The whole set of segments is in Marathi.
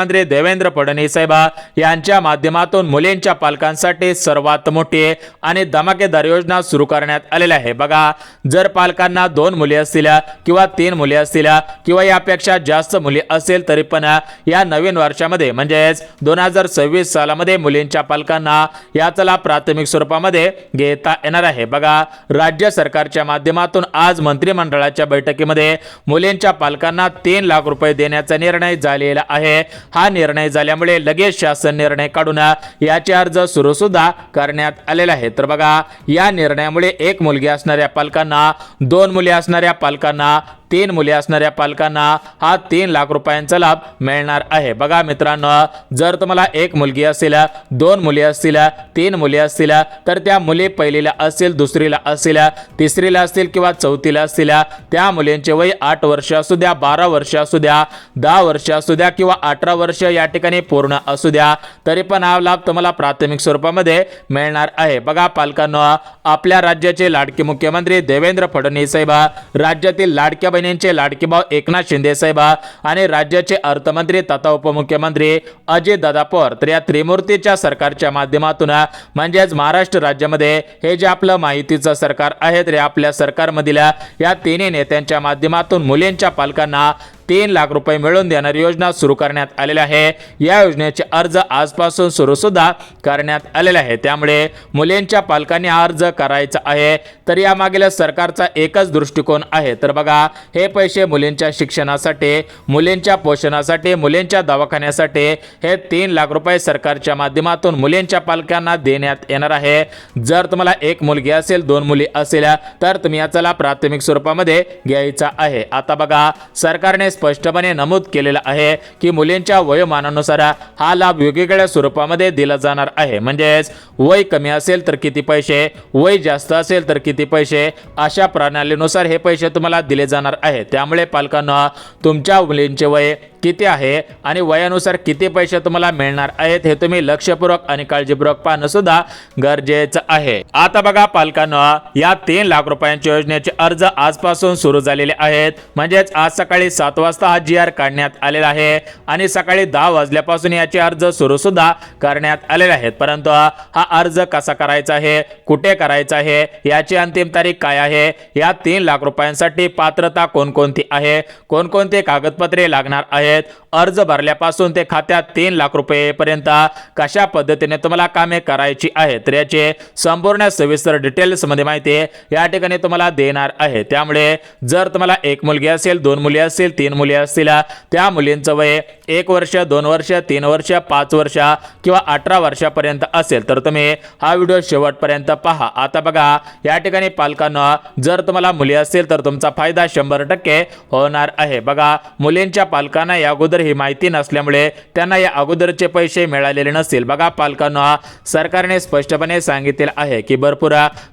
मुख्यमंत्री देवेंद्र फडणवीस साहेब यांच्या माध्यमातून मुलींच्या पालकांसाठी सर्वात मोठी आणि धमाकेदार योजना सुरू करण्यात आलेली आहे। बघा, जर पालकांना 2 मुली असतील किंवा 3 मुली असतील किंवा यापेक्षा जास्त मुली असेल तरी पण या नवीन वर्षामध्ये म्हणजेच 2026 सालामध्ये मुलींच्या पालकांना याचा लाभ प्राथमिक स्वरूपामध्ये घेता येणार आहे। बघा, राज्य सरकारच्या माध्यमातून आज मंत्रिमंडळाच्या बैठकीमध्ये मुलींच्या पालकांना 3 लाख रुपये देण्याचा निर्णय झालेला आहे। हा निर्णय झाल्यामुळे लगेच शासन निर्णय काढून याचे अर्ज सुरू सुद्धा करण्यात आलेला आहे। तर बघा, या निर्णयामुळे 1 मुलगी असणाऱ्या पालकांना, 2 मुली असणाऱ्या पालकांना, 3 मुली असणाऱ्या पालकांना हा 3 लाख रुपयांचा लाभ मिळणार आहे। बघा मित्रांनो, जर तुम्हाला 1 मुलगी असेल, 2 मुली असतील, 3 मुली असतील तर त्या मुली पहिलीला असतील, दुसरीला असतील, तिसरीला असतील किंवा चौथीला असतील, त्या मुलींचे वय 8 वर्ष असू द्या, 12 वर्ष असू द्या, 10 वर्ष असू द्या किंवा 18 वर्ष या ठिकाणी पूर्ण असू द्या, तरी पण हा लाभ तुम्हाला प्राथमिक स्वरूपामध्ये मिळणार आहे। बघा पालकांनो, आपल्या राज्याचे लाडके मुख्यमंत्री देवेंद्र फडणवीस साहेब, राज्यातील लाडक्या बहिणींचे लाडके भाऊ एकनाथ शिंदे साहेब आणि राज्याचे अर्थमंत्री तथा उपमुख्यमंत्री अजितदादा पवार, तर या त्रिमूर्तीच्या सरकारच्या माध्यमातून म्हणजेच महाराष्ट्र राज्यामध्ये हे जे आपलं माहितीचं सरकार आहे, तर आपल्या सरकारमधील या 3 नेत्यांच्या माध्यमातून मुलींच्या पालकांना 3 लाख रुपये मिळवून देणारी योजना सुरू करण्यात आलेली आहे। या योजनेचे अर्ज आजपासून सुरू सुद्धा करण्यात आलेले आहे। त्यामुळे मुलींच्या पालकांनी अर्ज करायचा आहे। तर या मागील सरकारचा एकच दृष्टिकोन आहे, तर बघा, हे पैसे मुलींच्या शिक्षणासाठी, मुलींच्या पोषणासाठी, मुलींच्या दवाखान्यासाठी हे 3 लाख रुपये सरकारच्या माध्यमातून मुलींच्या पालकांना देण्यात येणार आहे। जर तुम्हाला 1 मुलगी असेल, 2 मुली असेल तर तुम्ही याचा लाभ प्राथमिक स्वरूपामध्ये घ्यायचा आहे। आता बघा, सरकारने स्पष्टपणे नमूद केलेलं आहे की मुलींच्या वयोमानानुसार हा लाभ वेगवेगळ्या स्वरूपामध्ये दिला जाणार आहे। म्हणजेच वय कमी असेल तर किती पैसे, वय जास्त असेल तर किती पैसे, अशा प्रणालीनुसार हे पैसे तुम्हाला दिले जाणार आहे। त्यामुळे पालकांना तुमच्या मुलींचे वय किती आहे आणि वयानुसार किती पैसे तुम्हाला मिळणार आहेत हे तुम्ही लक्षपूर्वक आणि काळजीपूर्वक पाहणं सुद्धा गरजेचं आहे। आता बघा पालकांना, या 3 लाख रुपयांच्या योजनेचे अर्ज आजपासून सुरू झालेले आहेत। म्हणजेच आज सकाळी 7 वाजता हा GR काढण्यात आलेला आहे आणि सकाळी 10 वाजल्यापासून याचे अर्ज सुरू सुद्धा करण्यात आलेले आहेत। परंतु हा अर्ज कसा करायचा आहे, कुठे करायचा आहे, याची अंतिम तारीख काय आहे, या 3 लाख रुपयांसाठी पात्रता कोणकोणती आहे, कोणकोणते कागदपत्रे लागणार आहेत, अर्ज भरल्यापासून ते खात्यात 3 लाख रुपये पर्यंत कशा पद्धतीने तुम्हाला कामे करायची आहेत, तर याचे संपूर्ण सविस्तर डिटेल्स मध्ये माहिती या ठिकाणी तुम्हाला देणार आहे। त्यामुळे जर तुम्हाला 1 मुलगी असेल, 2 मुली असतील, 3 मुली असतील, त्या मुलींचं वय 1 वर्ष, 2 वर्ष, 3 वर्ष, 5 वर्ष किंवा 18 वर्षापर्यंत असेल तर तुम्ही हा व्हिडिओ शेवटपर्यंत पहा। आता बघा, या ठिकाणी पालकांना जर तुम्हाला मुली असतील तर तुमचा फायदा 100% होणार आहे। बघा, मुलींच्या पालकांना या अगोदर ही माहिती नसल्यामुळे त्यांना या अगोदरचे पैसे मिळालेले नसतील। बघा पालकांना, सरकारने स्पष्टपणे सांगितले आहे की भरपूर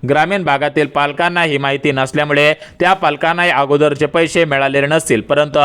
ग्रामीण भागातील पालकांना ही माहिती नसल्यामुळे त्या पालकांना या अगोदरचे पैसे मिळालेले नसतील। परंतु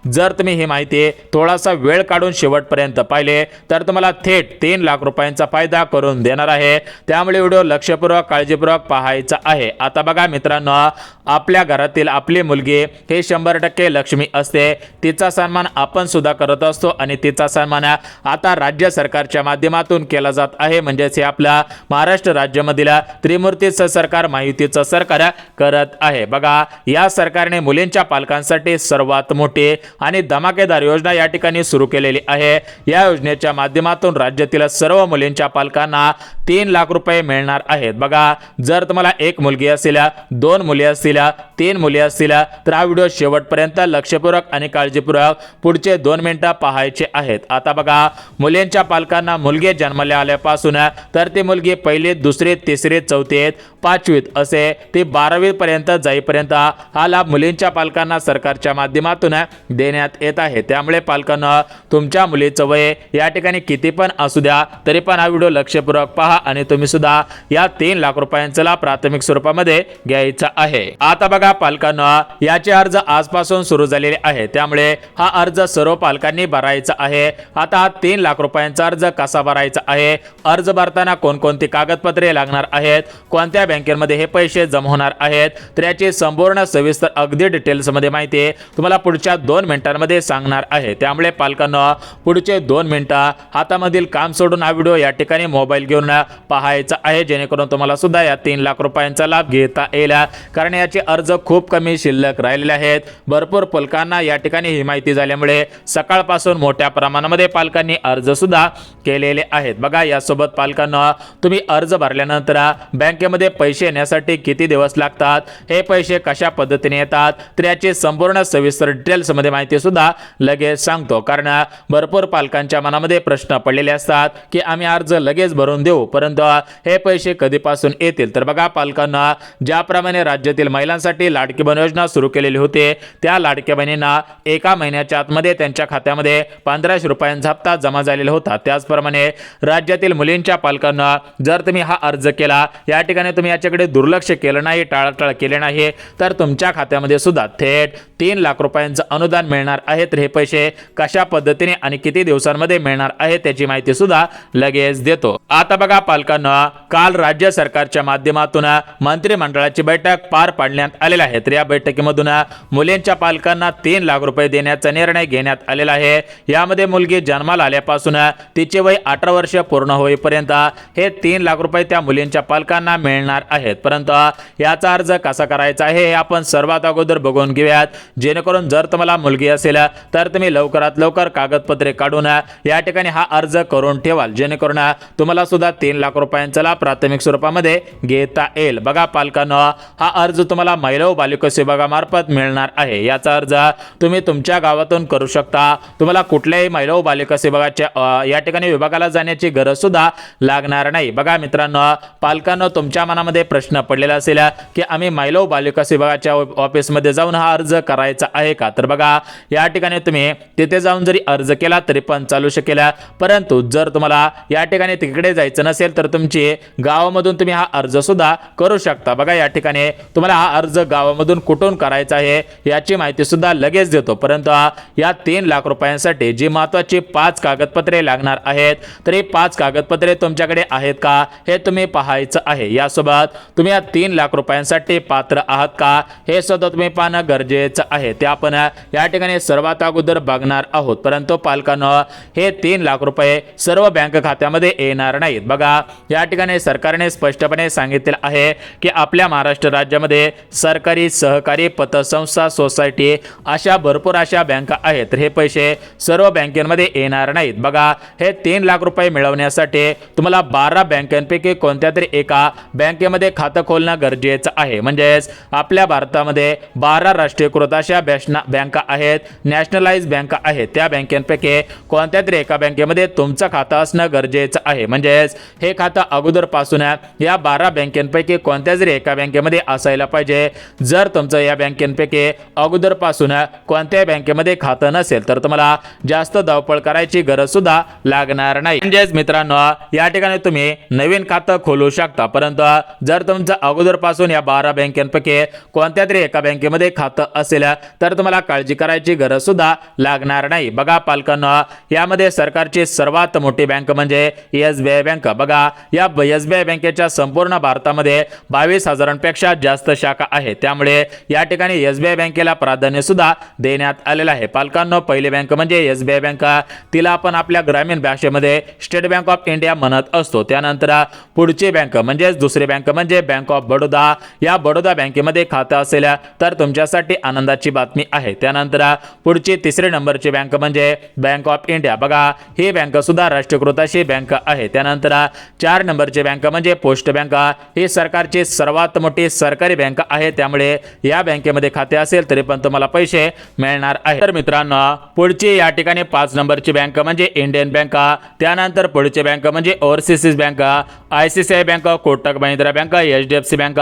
जर तुम्ही ही माहिती थोडासा वेळ काढून शेवटपर्यंत पाहिले तर तुम्हाला थेट 3 लाख रुपयांचा फायदा करून देणार आहे। त्यामुळे व्हिडिओ लक्षपूर्वक काळजीपूर्वक पाहायचा आहे। आता बघा मित्रांनो, आपल्या घरातील आपली मुलगी हे 100% लक्ष्मी असते। तिचा सन्मान आपण सुद्धा करत असतो आणि तिचा सन्मान आता राज्य सरकारच्या माध्यमातून केला जात आहे। म्हणजेच हे आपल्या महाराष्ट्र राज्यामधील त्रिमूर्तीचं सरकार, माहितीचं सरकार करत आहे। बघा, या सरकारने मुलींच्या पालकांसाठी सर्वात मोठी आणि धमाकेदार योजना या ठिकाणी सुरू केलेली आहे। या योजनेच्या माध्यमातून राज्यातील सर्व मुलींच्या पालकांना 3 लाख रुपये मिळणार आहेत। बघा, जर तुम्हाला 1 मुलगी असेल, 2 मुली असतील, 3 मुली असतील तर हा व्हिडिओ शेवटपर्यंत लक्षपूर्वक आणि काळजीपूर्वक पुढचे 2 मिनिटं पाहायचे आहेत। आता बघा, मुलींच्या पालकांना मुलगी जन्मल्या आल्यापासून तर ती मुलगी पहिलीत, दुसरीत, तिसरीत, चौथीत, 5वीत असे ती 12वी पर्यंत जाईपर्यंत हा लाभ मुलींच्या पालकांना सरकारच्या माध्यमातून देण्यात येत आहे। त्यामुळे पालकांना तुमच्या मुलीचं वय या ठिकाणी किती पण असू द्या तरी पण हा व्हिडिओ लक्षपूर्वक पहा पहा आणि तुम्ही सुद्धा या 3 लाख रुपयांचा लाभ प्राथमिक स्वरूपामध्ये घ्यायचा आहे। आता बघा पालकांनो, याचे अर्ज आजपासून सुरू झालेले आहे, त्यामुळे हा अर्ज सर्व पालकांनी भरायचा आहे। आता हा 3 लाख रुपयांचा अर्ज कसा भरायचा आहे, अर्ज भरताना कोणकोणती कागदपत्रे लागणार आहेत, कोणत्या बँकेमध्ये हे पैसे जमा होणार आहेत, तर याची संपूर्ण सविस्तर अगदी डिटेल्स मध्ये माहिती तुम्हाला पुढच्या 2 मिनिटांमध्ये सांगणार आहे। त्यामुळे पालकांनो, पुढचे 2 मिनिटं हातामधील काम सोडून हा व्हिडिओ या ठिकाणी मोबाईल घेऊन पाहायचा आहे, जेणेकरून तुम्हाला सुद्धा या 3 लाख रुपयांचा लाभ घेता येईल। कारण याचे अर्ज खूप कमी शिल्लक राहिलेले आहेत। भरपूर पालकांना या ठिकाणी ही माहिती झाल्यामुळे सकाळपासून मोठ्या प्रमाणामध्ये पालकांनी अर्ज सुद्धा केलेले आहेत। बघा, यासोबत पालकांनो, तुम्ही अर्ज भरल्यानंतर बँकेमध्ये पैसे येण्यासाठी किती दिवस लागतात, हे पैसे कशा पद्धतीने येतात, तर याची संपूर्ण सविस्तर डिटेल्स मध्ये माहिती सुद्धा लगेच सांगतो। कारण भरपूर पालकांच्या मनामध्ये प्रश्न पडलेले असतात की आम्ही अर्ज लगेच भरून देऊ, परंतु हे पैसे कधीपासून येतील। तर बघा पालकांना, ज्याप्रमाणे राज्यातील महिलांसाठी लाडकी बहीण योजना सुरू केलेली होती, त्या लाडक्या बहिणींना एका महिन्याच्या आतमध्ये त्यांच्या खात्यामध्ये 1500 रुपयांचा हप्ता जमा झालेला होता। त्याचप्रमाणे राज्यातील मुलींच्या पालकांना, जर तुम्ही हा अर्ज केला, या ठिकाणी तुम्ही याच्याकडे दुर्लक्ष केलं नाही, टाळाटाळ केले नाही, तर तुमच्या खात्यामध्ये सुद्धा थेट 3 लाख रुपयांचं अनुदान मिळणार आहे। तर हे पैसे कशा पद्धतीने आणि किती दिवसांमध्ये मिळणार आहे त्याची माहिती सुद्धा लगेच देतो। आता बघा पालकांना, काल राज्य सरकारच्या माध्यमातून मंत्रिमंडळाची बैठक पार पाडण्यात आलेली आहे। तर या बैठकीमधून मुलींच्या पालकांना 3 लाख रुपये देण्याचा निर्णय घेण्यात आलेला आहे। यामध्ये मुलगी जन्माला आल्यापासून तिचे वय 18 वर्ष पूर्ण होईपर्यंत हे 3 लाख रुपये त्या मुलींच्या पालकांना मिळणार आहेत। परंतु याचा अर्ज कसा करायचा आहे हे आपण सर्वात अगोदर बघून घेऊयात, जेणेकरून जर तुम्हाला मुलगी असेल तर तुम्ही लवकरात लवकर कागदपत्रे काढून या ठिकाणी हा अर्ज करून ठेवाल, जेणेकरून तुम्हाला सुद्धा 3 लाख रुपयांचा लाभ प्राथमिक स्वरूपामध्ये घेता येईल। बघा पालकांनो, हा अर्ज तुम्हाला महिला व बालविकास विभागामार्फत मिळणार आहे। याचा अर्ज तुम्ही तुमच्या गावातून करू शकता। तुम्हाला कुठल्याही महिला व बालविकास विभागाच्या या ठिकाणी विभागाला जाण्याची गरज सुद्धा लागणार नाही। बघा मित्रांनो, पालकांनो, तुमच्या मनामध्ये प्रश्न पडलेला असेल की आम्ही महिला व बालविकास विभागाच्या ऑफिसमध्ये जाऊन हा अर्ज करायचा आहे का, तर बघा या ठिकाणी तुम्ही तिथे जाऊन जरी अर्ज केला तरी पण चालू शकेल। परंतु जर तुम्हाला या ठिकाणी तिकडे जायचं नसेल तर तुमची गावामधून तुम्ही हा अर्ज सुद्धा करू शकता। बघा या ठिकाणी तुम्हाला हा अर्ज गावामधून कुठून करायचा आहे याची माहिती सुद्धा लगेच देतो। परंतु या 3 लाख रुपयांसाठी जी महत्त्वाची 5 कागदपत्रे लागणार आहेत, तर ही 5 कागदपत्रे तुमच्याकडे आहेत का हे तुम्ही पाहायचं आहे। यासोबत तुम्ही या 3 लाख रुपयांसाठी पात्र आहात का हे सुद्धा तुम्ही पाहणं गरजेचं आहे। ते आपण या ठिकाणी सर्वात अगोदर बघणार आहोत। परंतु पालकांनो, हे 3 लाख रुपये सर्व बँक खात्यामध्ये येणार नाहीत। बघा या ठिकाणी सरकारने स्पष्टपणे सांगितले आहे की आपल्या महाराष्ट्र राज्यामध्ये सरकारी, सहकारी, पतसंस्था, सोसायटी अशा भरपूर अशा बँका आहेत, तर हे पैसे सर्व बँकेमध्ये येणार नाहीत। बघा, हे 3 लाख रुपये मिळवण्यासाठी तुम्हाला 12 बँकांपैकी कोणत्या तरी एका बँकेमध्ये खातं खोलणं गरजेचं आहे। म्हणजेच आपल्या भारतामध्ये 12 राष्ट्रीयकृत अशा बँका आहेत, नॅशनलाइज बँका आहेत, त्या बँकांपैकी कोणत्या तरी एका बँकेमध्ये तुमचं खातं असणं गरजेचं आहे। म्हणजेच हे खातं अगोदरपासून या 12 बँकांपैकी कोणत्या तरी एका बँकेमध्ये असायला पाहिजे। जर तुमचं या बँकांपैकी अगोदरपासून कोणत्याही बँकेमध्ये खातं नसेल तर तुम्हाला जास्त धावपळ करायची गरज सुद्धा लागणार नाही। म्हणजेच मित्रांनो, या ठिकाणी तुम्ही नवीन खातं खोलू शकता, परंतु जर तुमचं अगोदरपासून या 12 बँकांपैकी कोणत्या तरी एका बँकेमध्ये खातं असेल तर तुम्हाला काळजी करायची गरज सुद्धा लागणार नाही। बघा पालकांनो, यामध्ये सरकारची सर्वात मोठी बँक म्हणजे SBI बँक। बघा, या SBI बँकेच्या संपूर्ण भारतामध्ये 22,000पेक्षा जास्त शाखा आहेत, त्यामुळे या ठिकाणी SBI बँकेला प्राधान्य सुद्धा देण्यात आलेलं आहे। पालकांनो, पहिली बँक म्हणजे SBI बँक, तिला आपण आपल्या ग्रामीण भाषेमध्ये स्टेट बँक ऑफ इंडिया म्हणत असतो। त्यानंतर पुढची बँक म्हणजे दुसरी बँक म्हणजे बँक ऑफ बडोदा। या बडोदा बँकेमध्ये खातं असेल तर तुमच्यासाठी आनंदाची बातमी आहे। त्यानंतर पुढची तिसरी नंबरची बँक म्हणजे बँक ऑफ इंडिया। बघा, ही बँक सुद्धा राष्ट्रीयकृत अशी बँक आहे। त्यानंतर 4 नंबरची बँक म्हणजे पोस्ट बँक, ही सरकारची सर्वात मोठी सरकारी बँक आहे, त्यामुळे या बँकेमध्ये खाते असेल तरी पण तुम्हाला पैसे मिळणार आहेत। तर मित्रांनो, पुढची या ठिकाणी 5 नंबरची बँक म्हणजे इंडियन बँक, त्यानंतर पुढची बँक म्हणजे overseas bank, ICICI bank, Kotak Mahindra bank, HDFC bank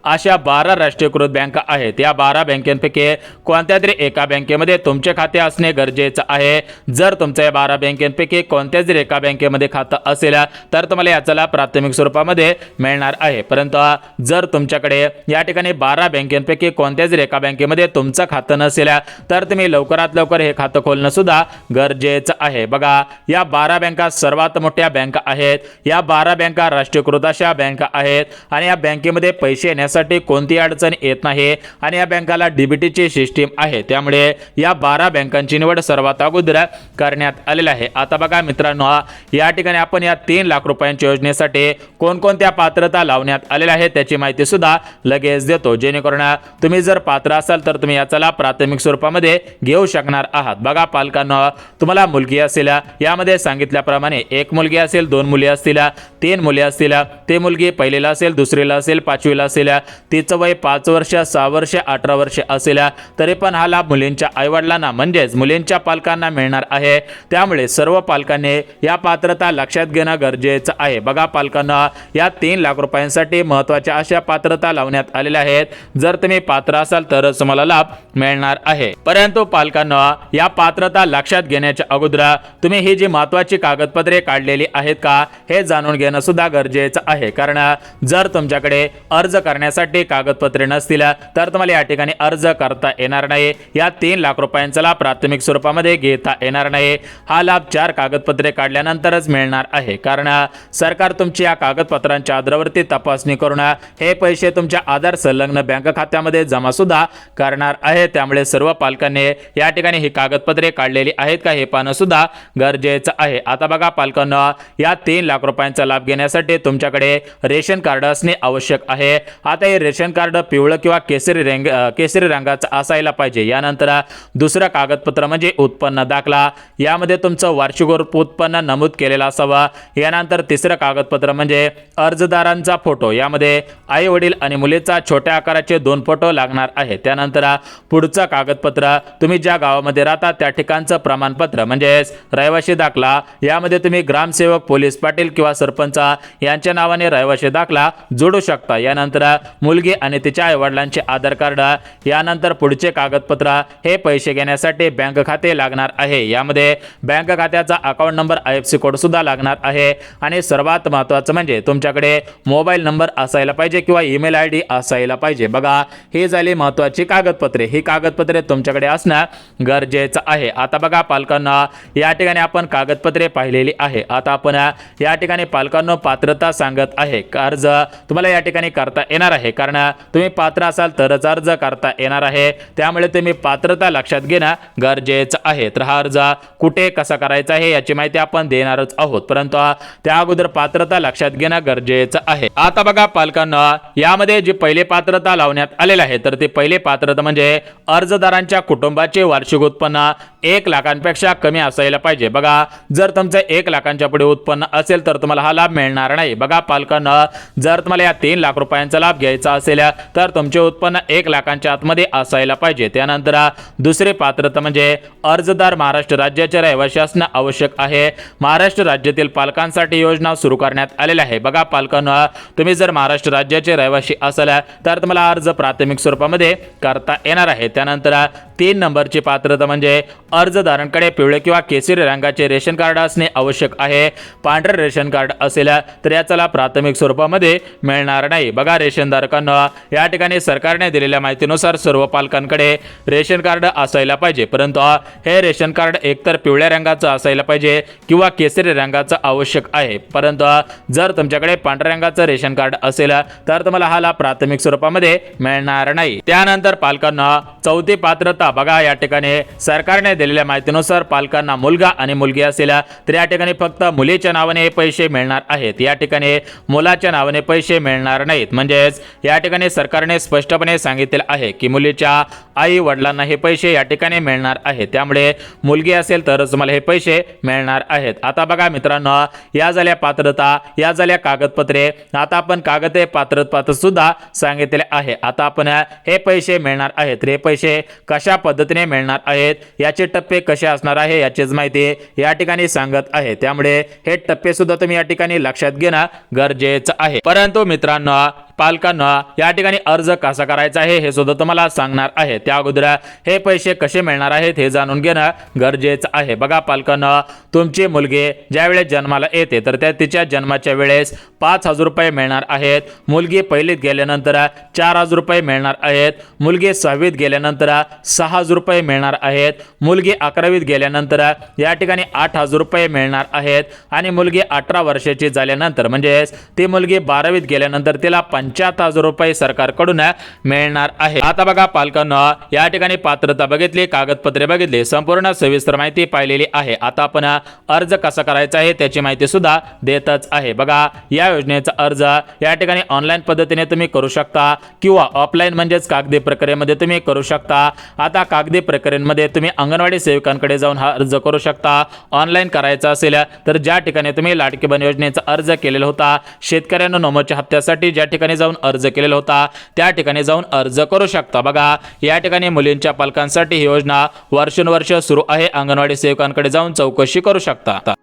अशा 12 राष्ट्रीयकृत बँक आहेत। या 12 बँकांपैकी कोणत्या तरी एका बँकेमध्ये तुमचे खाते असणे गरजेचं आहे। जर तुमच्या या 12 बँकांपैकी कोणत्याच एका बँकेमध्ये खातं असेल तर तुम्हाला तुम्हाला याचा लाभ प्राथमिक स्वरूपामध्ये मिळणार आहे। परंतु जर तुमच्याकडे या ठिकाणी 12 बँकेपैकी कोणत्याच एका बँकेमध्ये तुमचं खातं नसेल तर तुम्ही लवकरात लवकर हे खातं खोलणं सुद्धा गरजेचं आहे। बघा, या 12 बँका सर्वात मोठ्या बँका आहेत। या 12 बँका राष्ट्रीयकृत अशा बँका आहेत आणि या बँकेमध्ये पैसे येण्यासाठी कोणती अडचण येत नाही आणि या बँकाला डीबीटीची सिस्टीम आहे। त्यामुळे या 12 बँकांची निवड सर्वात अगोदर करण्यात आलेली आहे। आता बघा मित्रांनो, या ठिकाणी आपण या 3 लाख रुपयांच्या योजनेसाठी कोणकोणत्या पात्रता लावण्यात आलेल्या आहेत त्याची माहिती सुद्धा लगेच देतो, जेणेकरून तुम्ही जर पात्र असाल तर तुम्ही याचा लाभ प्राथमिक स्वरूपामध्ये घेऊ शकणार आहात। बघा पालकांनो, तुम्हाला मुलगी असेल, यामध्ये सांगितल्याप्रमाणे एक मुलगी असेल, 2 मुली असतील, 3 मुली असतील, ते मुलगी पहिलीला असेल, दुसरीला असेल, 5वीला असेल, तिचं वय 5 वर्ष, 6 वर्ष, 18 वर्ष असेल, तरी पण हा लाभ मुलींच्या आईवडिलांना म्हणजेच मुलींच्या पालकांना मिळणार आहे। त्यामुळे सर्व पालकांनी या पात्रता लक्षात घेणं गरजेचं आहे। बघा पालकांना, या 3 लाख रुपयांसाठी महत्त्वाच्या अशा पात्रता लावण्यात आलेल्या आहेत। जर तुम्ही पात्र असाल तरच तुम्हाला लाभ मिळणार आहे। परंतु पालकांना, या पात्रता लक्षात घेण्याच्या अगोदर तुम्ही ही जी महत्त्वाची कागदपत्रे काढलेली आहेत का हे जाणून घेणं सुद्धा गरजेचं आहे। कारण जर तुमच्याकडे अर्ज करण्यासाठी कागदपत्रे नसतील तर तुम्हाला या ठिकाणी अर्ज करता येणार नाही। या 3 लाख रुपयांचा लाभ प्राथमिक स्वरूपामध्ये घेता येणार नाही। हा लाभ 4 कागदपत्रे काढल्यानंतरच मिळणार आहे। कारण सरकार तुमची या कागदपत्रांच्या आधारावरती तपासणी करून हे पैसे तुमच्या आधार संलग्न बँक खात्यामध्ये जमा सुद्धा करणार आहे। त्यामुळे सर्व पालकांनी या ठिकाणी ही कागदपत्रे काढलेली आहेत का हे पाहणं सुद्धा गरजेचं आहे। आता बघा पालकांना, या 3 लाख रुपयांचा लाभ घेण्यासाठी तुमच्याकडे रेशन कार्ड असणे आवश्यक आहे। आता हे रेशन कार्ड पिवळं किंवा केसरी रंगाचं असायला पाहिजे। यानंतर दुसरं कागदपत्र म्हणजे उत्पन्न दाखला, यामध्ये तुमचं वार्षिक उत्पन्न नमूद केलेलं असावं। यानंतर तिसरं कागदपत्र म्हणजे अर्जदारांचा फोटो, यामध्ये आई वडील आणि मुलीचा छोट्या आकाराचे 2 फोटो लागणार आहेत। त्यानंतर पुढचं कागदपत्र तुम्ही ज्या गावामध्ये राहता त्या ठिकाणचं प्रमाणपत्र म्हणजेच रहिवासी दाखला, यामध्ये तुम्ही ग्रामसेवक, पोलीस पाटील किंवा सरपंच यांच्या नावाने रहिवासी दाखला जोडू शकता। यानंतर मुलगी आणि तिच्या आईवडिलांचे आधार कार्ड, यानंतर पुढचे कागदपत्र हे पैसे घेण्यासाठी बँक खाते लागणार आहे। यामध्ये बँक खात्याचा अकाउंट नंबर, IFSC कोड सुद्धा लागणार आहे आणि सर्वात महत्त्वाचं म्हणजे तुमच्याकडे मोबाईल नंबर असायला पाहिजे किंवा ईमेल ID असायला पाहिजे। बघा, हे झाली महत्त्वाची कागदपत्रे। ही कागदपत्रे तुमच्याकडे असणं गरजेचं आहे। आता बघा पालकांना, या ठिकाणी आपण कागदपत्रे पाहिलेली आहे। आता आपण या ठिकाणी पालकांना पात्रता सांगत आहे। अर्ज तुम्हाला या ठिकाणी करता येणार आहे, कारण तुम्ही पात्र असाल तरच अर्ज करता येणार आहे। त्यामुळे तुम्ही पात्रता लक्षात घेणं गरजेचं आहे। तर हा अर्ज कुठे कसा करायचा आहे याची माहिती आपण देणारच आहोत, परंतु त्या अगोदर पात्रता लक्षात घेणं गरजेचं आहे। आता बघा पालकांना, यामध्ये जी पहिली पात्रता लावण्यात आलेली आहे तर ते पहिले पात्रता म्हणजे अर्जदारांच्या कुटुंबाचे वार्षिक उत्पन्न 1 लाखांपेक्षा कमी असायला पाहिजे। बघा, जर तुमचं 1 लाखांच्या पुढे उत्पन्न असेल तर तुम्हाला हा लाभ मिळणार नाही। बघा पालकांना, जर तुम्हाला या 3 लाख रुपयांचा लाभ घ्यायचा असेल तर तुमचे उत्पन्न 1 लाखांच्या आतमध्ये असायला पाहिजे। त्यानंतर दुसरे पात्रता म्हणजे अर्जदार महाराष्ट्र राज्याचे रहिवासी असणं आवश्यक आहे। महाराष्ट्र राज्यातील पालकांसाठी योजना सुरू करण्यात आलेली आहे। बघा पालकांना, तुम्ही जर महाराष्ट्र राज्याचे रहिवासी असाल तर तुम्हाला अर्ज प्राथमिक स्वरूपामध्ये करता येणार आहे। त्यानंतर 3 नंबरची पात्रता म्हणजे अर्जदारांकडे पिवळे किंवा केसरी रंगाचे रेशन कार्ड असणे आवश्यक आहे। पांढरे रेशन कार्ड असेल तर याचा लाभ प्राथमिक स्वरूपामध्ये मिळणार नाही। बघा रेशनधारकांना, या ठिकाणी सरकारने दिलेल्या माहितीनुसार सर्व पालकांकडे रेशन कार्ड असायला पाहिजे, परंतु हे रेशन कार्ड एकतर पिवळ्या रंगाचं असायला पाहिजे किंवा केसरी रंगाचं आवश्यक आहे। परंतु जर तुमच्याकडे पांढऱ्या रंगाचं रेशन कार्ड असेल तर तुम्हाला हा लाभ प्राथमिक स्वरूपामध्ये मिळणार नाही। त्यानंतर पालकांना चौथी पात्रता, बघा या ठिकाणी सरकारने दिलेल्या माहितीनुसार पालकांना मुलगा आणि मुलगी असेल तर या ठिकाणी फक्त मुलीच्या नावाने पैसे मिळणार आहेत। या ठिकाणी मुलाच्या नावाने पैसे मिळणार नाहीत। म्हणजेच या ठिकाणी सरकारने स्पष्टपणे सांगितले आहे की मुलीच्या आई वडिलांना हे पैसे या ठिकाणी मिळणार आहेत। त्यामुळे मुलगी असेल तरच तुम्हाला हे पैसे मिळणार आहेत। आता बघा मित्रांनो, या झाल्या पात्रता, या झाल्या कागदपत्रे। आता आपण कागदे पात्रता सुद्धा सांगितले आहे। आता आपण हे पैसे मिळणार आहेत, हे पैसे कशा पद्धतीने मिळणार आहेत, याचे टप्पे कसे असणार आहे याचीच माहिती या ठिकाणी सांगत आहे। त्यामुळे हे टप्पे सुद्धा तुम्ही या ठिकाणी लक्षात घेणं गरजेचं आहे। परंतु मित्रांनो, पालकांना या ठिकाणी अर्ज कसा करायचा आहे हे सुद्धा तुम्हाला सांगणार आहे। त्या अगोदर हे पैसे कसे मिळणार आहेत हे जाणून घेणं गरजेचं आहे। बघा पालकांना, तुमची मुलगी ज्यावेळेस जन्माला येते तर तिच्या जन्माच्या वेळेस 5,000 रुपये मिळणार आहेत। मुलगी पहिलीत गेल्यानंतर 4,000 रुपये मिळणार आहेत। मुलगी 6वीत गेल्यानंतर 6,000 रुपये मिळणार आहेत। मुलगी 11वीत गेल्यानंतर या ठिकाणी 8,000 रुपये मिळणार आहेत। आणि मुलगी 18 वर्षाची झाल्यानंतर म्हणजेच ती मुलगी 12वीत गेल्यानंतर तिला 75,000 रुपये सरकारकडून मिळणार आहे। आता बघा पालकांना, या ठिकाणी पात्रता बघितली, कागदपत्रे बघितली, संपूर्ण सविस्तर माहिती पाहिलेली आहे। आता आपण अर्ज कसा करायचा आहे त्याची माहिती सुद्धा देतच आहे। बघा, या योजनेचा अर्ज या ठिकाणी ऑनलाईन पद्धतीने तुम्ही करू शकता किंवा ऑफलाईन म्हणजेच कागदी प्रक्रियेमध्ये तुम्ही करू शकता। आता कागदी प्रक्रियेमध्ये तुम्ही अंगणवाडी सेविकांकडे जाऊन हा अर्ज करू शकता। ऑनलाईन करायचा असेल तर ज्या ठिकाणी तुम्ही लाडकी बहीण योजनेचा अर्ज केलेला होता, शेतकऱ्यांना नोमोच्या हप्त्यासाठी ज्या ठिकाणी जाऊन अर्ज केलेला होता त्या ठिकाणी जाऊन अर्ज करू शकता। बघा, या ठिकाणी मुलींच्या पालकांसाठी ही योजना वर्षानुवर्ष सुरू आहे। अंगणवाडी सेविकांकडे जाऊन चौकशी करू शकता।